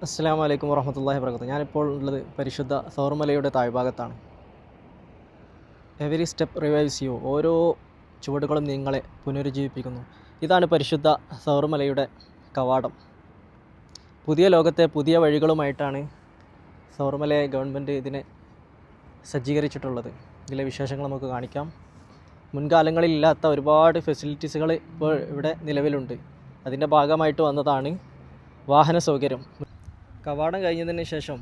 അസ്സലാമു അലൈക്കും വറഹ്മത്തുള്ളാഹി വബറകാതുഹു. ഞാനിപ്പോൾ ഉള്ളത് പരിശുദ്ധ സൗർമലയുടെ താഴ്ഭാഗത്താണ്. Every step revives you. ഓരോ ചുവടുകളും നിങ്ങളെ പുനരുജ്ജീവിപ്പിക്കുന്നു. ഇതാണ് പരിശുദ്ധ സൗർമലയുടെ കവാടം. പുതിയ ലോകത്തെ പുതിയ വഴികളുമായിട്ടാണ് സൗർമലയെ ഗവൺമെൻറ് ഇതിനെ സജ്ജീകരിച്ചിട്ടുള്ളത്. ഇതിലെ വിശേഷങ്ങൾ നമുക്ക് കാണിക്കാം. മുൻകാലങ്ങളിലില്ലാത്ത ഒരുപാട് ഫെസിലിറ്റീസുകൾ ഇപ്പോൾ ഇവിടെ നിലവിലുണ്ട്. അതിൻ്റെ ഭാഗമായിട്ട് വന്നതാണ് വാഹന സൗകര്യം. കവാടം കഴിഞ്ഞതിന് ശേഷം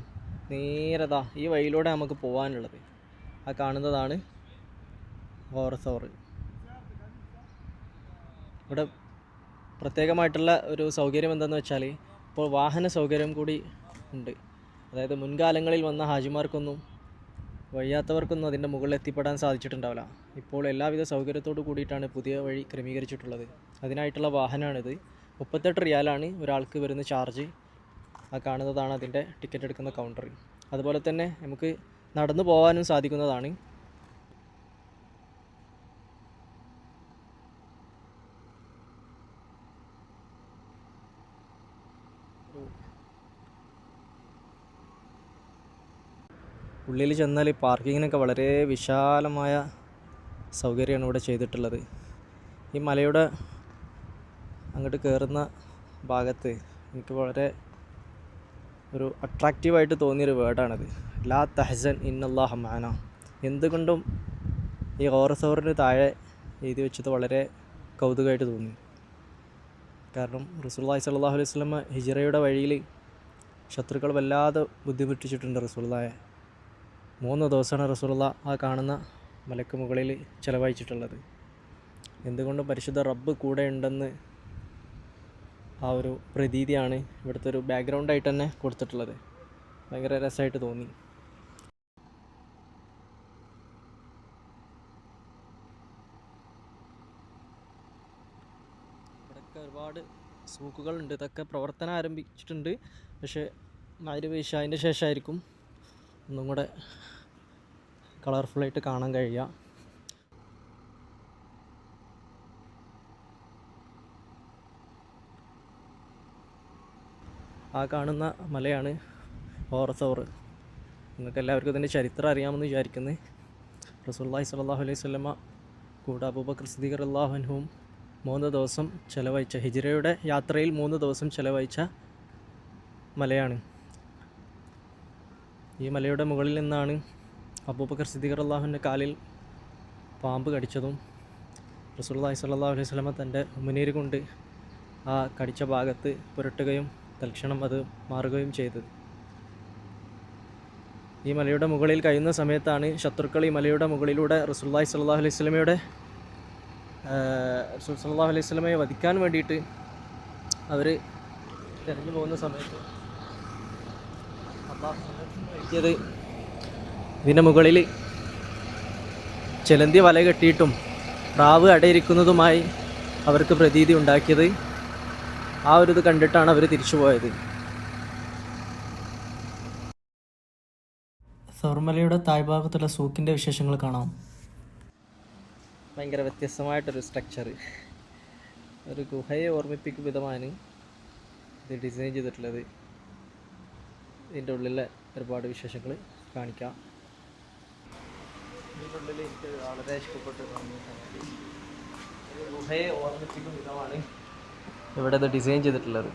നേരതാ ഈ വഴിയിലൂടെ നമുക്ക് പോകാനുള്ളത്. ആ കാണുന്നതാണ് ഹോറസോർ. ഇവിടെ പ്രത്യേകമായിട്ടുള്ള ഒരു സൗകര്യം എന്താണെന്ന് വെച്ചാൽ ഇപ്പോൾ വാഹന സൗകര്യം കൂടി ഉണ്ട്. അതായത് മുൻകാലങ്ങളിൽ വന്ന ഹാജിമാർക്കൊന്നും വഴിയാത്തവർക്കൊന്നും അതിൻ്റെ മുകളിൽ എത്തിപ്പെടാൻ സാധിച്ചിട്ടുണ്ടാവില്ല. ഇപ്പോൾ എല്ലാവിധ സൗകര്യത്തോടു കൂടിയിട്ടാണ് പുതിയ വഴി ക്രമീകരിച്ചിട്ടുള്ളത്. അതിനായിട്ടുള്ള വാഹനമാണിത്. 38 റിയാലാണ് ഒരാൾക്ക് വരുന്ന ചാർജ്. ആ കാണുന്നതാണ് അതിൻ്റെ ടിക്കറ്റ് എടുക്കുന്ന കൗണ്ടർ. അതുപോലെ തന്നെ നമുക്ക് നടന്നു പോകാനും സാധിക്കുന്നതാണ്. ഉള്ളിൽ ചെന്നാൽ പാർക്കിങ്ങിനൊക്കെ വളരെ വിശാലമായ സൗകര്യമാണ് ഇവിടെ ചെയ്തിട്ടുള്ളത്. ഈ മലയുടെ അങ്ങോട്ട് കയറുന്ന ഭാഗത്ത് എനിക്ക് വളരെ ഒരു അട്രാക്റ്റീവായിട്ട് തോന്നിയൊരു വേർഡാണത്. ലാ തഹ്സൻ ഇന്നല്ലാഹ മഅന. എന്തുകൊണ്ടും ഈ ഹോറസോറിന് താഴെ എഴുതി വെച്ചത് വളരെ കൗതുകമായിട്ട് തോന്നി. കാരണം റസൂലുള്ളാഹി സ്വല്ലല്ലാഹു അലൈഹി വസല്ലം ഹിജ്റയുടെ വഴിയിൽ ശത്രുക്കൾ വല്ലാതെ ബുദ്ധിമുട്ടിച്ചിട്ടുണ്ട് റസൂലുള്ളാഹിയെ. 3 ദിവസമാണ് റസൂലുള്ള ആ കാണുന്ന മലക്ക് മുകളിൽ ചിലവഴിച്ചിട്ടുള്ളത്. എന്തുകൊണ്ടും പരിശുദ്ധ റബ്ബ് കൂടെ ഉണ്ടെന്ന് ആ ഒരു പ്രതീതിയാണ് ഇവിടുത്തെ ഒരു ബാക്ക്ഗ്രൗണ്ടായിട്ട് തന്നെ കൊടുത്തിട്ടുള്ളത്. ഭയങ്കര രസമായിട്ട് തോന്നി. ഇവിടെയൊക്കെ ഒരുപാട് സൂക്കുകളുണ്ട്. ഇതൊക്കെ പ്രവർത്തനം ആരംഭിച്ചിട്ടുണ്ട്. പക്ഷേ മഗ്‌രിബ് ഇശാഇൻ്റെ ശേഷമായിരിക്കും ഒന്നും കൂടെ കളർഫുള്ളായിട്ട് കാണാൻ കഴിയുക. ആ കാണുന്ന മലയാണ് ഹോറസോർ. നിങ്ങൾക്ക് എല്ലാവർക്കും ഇതിൻ്റെ ചരിത്രം അറിയാമെന്ന് വിചാരിക്കുന്നത്. റസൂലുള്ളാഹി സ്വല്ലല്ലാഹു അലൈഹി വസല്ലമ കൂടെ അബൂബക്കർ സിദ്ദീഖ് റളിയല്ലാഹു അൻഹുവും 3 ദിവസം ചിലവഴിച്ച ഹിജ്റയുടെ യാത്രയിൽ 3 ദിവസം ചിലവഴിച്ച മലയാണ്. ഈ മലയുടെ മുകളിൽ നിന്നാണ് അബൂബക്കർ സിദ്ദീഖ് റളിയല്ലാഹു അൻഹുവിൻ്റെ കാലിൽ പാമ്പ് കടിച്ചതും റസൂലുള്ളാഹി സ്വല്ലല്ലാഹു അലൈഹി വസല്ലമ തൻ്റെ ഉമിനീര് കൊണ്ട് ആ കടിച്ച ഭാഗത്ത് പുരട്ടുകയും തൽക്ഷണം അത് മാറുകയും ചെയ്തത്. ഈ മലയുടെ മുകളിൽ കഴിയുന്ന സമയത്താണ് ശത്രുക്കൾ ഈ മലയുടെ മുകളിലൂടെ റസൂലുള്ളാഹി സ്വല്ലല്ലാഹു അലൈഹി വസല്ലമയെ വധിക്കാൻ വേണ്ടിയിട്ട് അവർ തിരഞ്ഞു പോകുന്ന സമയത്ത് അല്ലാഹു എത്തിയത് ഇതിൻ്റെ മുകളിൽ ചിലന്തി വല കെട്ടിയിട്ടും പ്രാവ് അടയിരിക്കുന്നതുമായി അവർക്ക് പ്രതീതി ഉണ്ടാക്കിയത്. ആ ഒരു ഇത് കണ്ടിട്ടാണ് അവർ തിരിച്ചു പോയത്. സൗർമലയുടെ താഴ്ഭാഗത്തുള്ള സൂക്കിൻ്റെ വിശേഷങ്ങൾ കാണാം. ഭയങ്കര വ്യത്യസ്തമായിട്ടൊരു സ്ട്രക്ചർ, ഒരു ഗുഹയെ ഓർമ്മിപ്പിക്കും വിധമാണ് ഇത് ഡിസൈൻ ചെയ്തിട്ടുള്ളത്. ഇതിൻ്റെ ഉള്ളിലെ ഒരുപാട് വിശേഷങ്ങൾ കാണിക്കാം. ഇതിൻ്റെ ഉള്ളിൽ എനിക്ക് വളരെ ഇഷ്ടപ്പെട്ട് തോന്നിയ സംഗതി ഒരു ഗുഹയെ ഓർമ്മിപ്പിക്കും വിധമാണ് ഇവിടെ ഇത് ഡിസൈൻ ചെയ്തിട്ടുള്ളത്.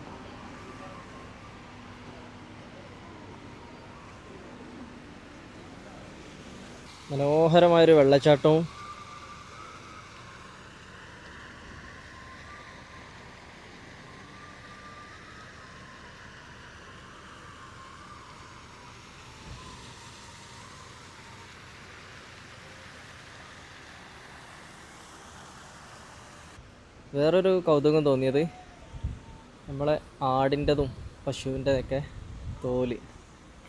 മനോഹരമായൊരു വെള്ളച്ചാട്ടവും വേറൊരു കൗതുകം തോന്നിയത് നമ്മളെ ആടിൻ്റെതും പശുവിൻ്റെതൊക്കെ തോല്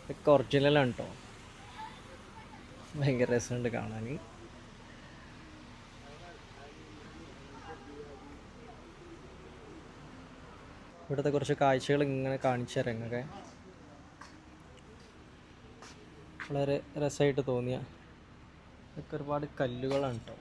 ഇതൊക്കെ ഒറിജിനലാണ് കേട്ടോ. ഭയങ്കര രസമുണ്ട് കാണാൻ. ഇവിടുത്തെ കുറച്ച് കാഴ്ചകൾ ഇങ്ങനെ കാണിച്ചു തരാം. ഇങ്ങനെ വളരെ രസമായിട്ട് തോന്നിയ ഇതൊക്കെ ഒരുപാട് കല്ലുകളാണ് കേട്ടോ.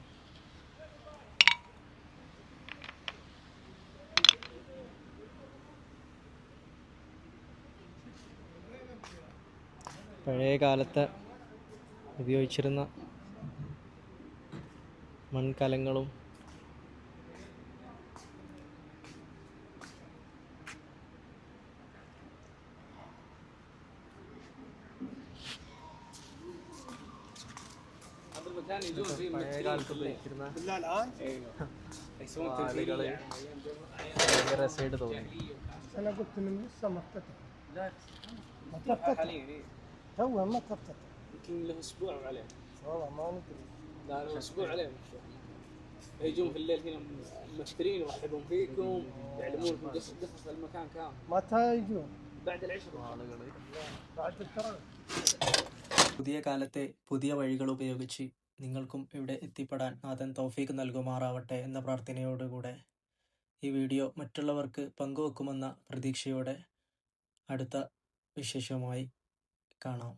പഴയ കാലത്ത് ഉപയോഗിച്ചിരുന്ന മൺകലങ്ങളും പഴയ കാലത്ത് ഉപയോഗിച്ചിരുന്ന ആളുകൾ ഭയങ്കര രസമായിട്ട് തോന്നി. أنا قلت من لسه ما افتتح ما تفتح توه ما تفتح يمكن له اسبوع عليه والله ما ندري لا له اسبوع عليه يجون في الليل هنا ممثلين يرحبون فيكم يعلمونكم قصص المكان كامل متى يجون بعد العشاء بعد التراويح പുതിയ കാലത്തെ പുതിയ വഴികൾ ഉപയോഗിച്ച് നിങ്ങൾക്കും ഇവിടെ എത്തിപ്പെടാൻ നാഥൻ തൗഫീഖ് നൽകുമാറാവട്ടെ എന്ന പ്രാർത്ഥനയോടുകൂടെ ഈ വീഡിയോ മറ്റുള്ളവർക്ക് പങ്കുവെക്കുമെന്ന പ്രതീക്ഷയോടെ അടുത്ത വിശേഷവുമായി കാണാം.